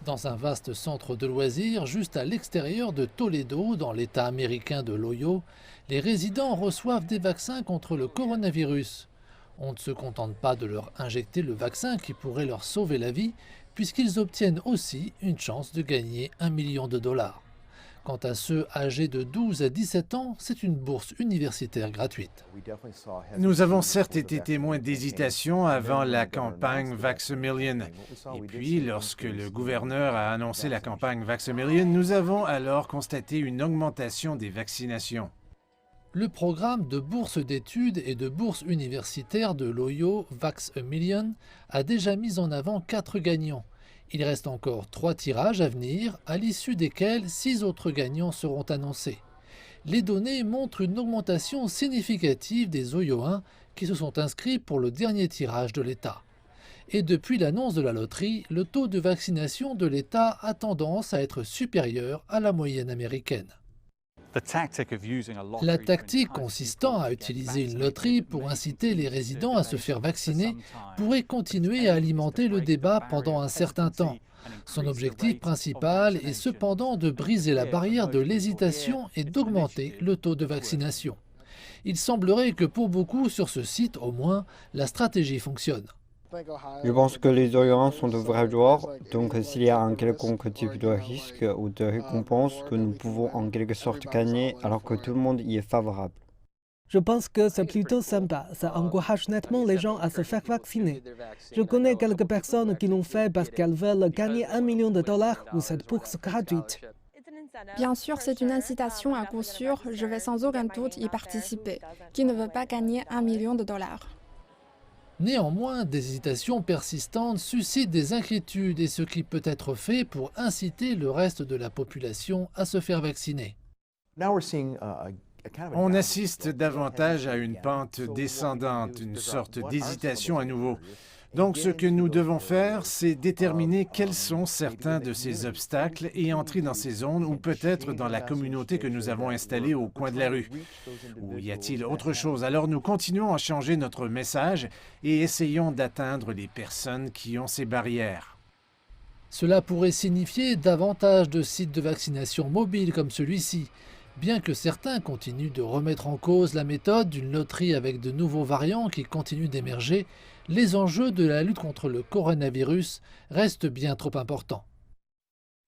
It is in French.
Dans un vaste centre de loisirs, juste à l'extérieur de Toledo, dans l'État américain de l'Ohio, les résidents reçoivent des vaccins contre le coronavirus. On ne se contente pas de leur injecter le vaccin qui pourrait leur sauver la vie, puisqu'ils obtiennent aussi une chance de gagner $1 million. Quant à ceux âgés de 12 à 17 ans, c'est une bourse universitaire gratuite. Nous avons certes été témoins d'hésitation avant la campagne Vax-A-Million. Et puis, lorsque le gouverneur a annoncé la campagne Vax-A-Million, nous avons alors constaté une augmentation des vaccinations. Le programme de bourse d'études et de bourse universitaire de l'Ohio Vax-A-Million a déjà mis en avant 4 gagnants. Il reste encore 3 tirages à venir, à l'issue desquels 6 autres gagnants seront annoncés. Les données montrent une augmentation significative des Ohioens qui se sont inscrits pour le dernier tirage de l'État. Et depuis l'annonce de la loterie, le taux de vaccination de l'État a tendance à être supérieur à la moyenne américaine. La tactique consistant à utiliser une loterie pour inciter les résidents à se faire vacciner pourrait continuer à alimenter le débat pendant un certain temps. Son objectif principal est cependant de briser la barrière de l'hésitation et d'augmenter le taux de vaccination. Il semblerait que pour beaucoup sur ce site, au moins, la stratégie fonctionne. Je pense que les Ohioens sont de vrais joueurs, donc s'il y a un quelconque type de risque ou de récompense que nous pouvons en quelque sorte gagner alors que tout le monde y est favorable. Je pense que c'est plutôt sympa, ça encourage nettement les gens à se faire vacciner. Je connais quelques personnes qui l'ont fait parce qu'elles veulent gagner $1 million ou cette bourse gratuite. Bien sûr, c'est une incitation à coup sûr, je vais sans aucun doute y participer. Qui ne veut pas gagner $1 million? Néanmoins, des hésitations persistantes suscitent des inquiétudes et ce qui peut être fait pour inciter le reste de la population à se faire vacciner. On assiste davantage à une pente descendante, une sorte d'hésitation à nouveau. Donc ce que nous devons faire, c'est déterminer quels sont certains de ces obstacles et entrer dans ces zones ou peut-être dans la communauté que nous avons installée au coin de la rue. Ou y a-t-il autre chose? Alors nous continuons à changer notre message et essayons d'atteindre les personnes qui ont ces barrières. Cela pourrait signifier davantage de sites de vaccination mobiles comme celui-ci, bien que certains continuent de remettre en cause la méthode d'une loterie avec de nouveaux variants qui continuent d'émerger. Les enjeux de la lutte contre le coronavirus restent bien trop importants.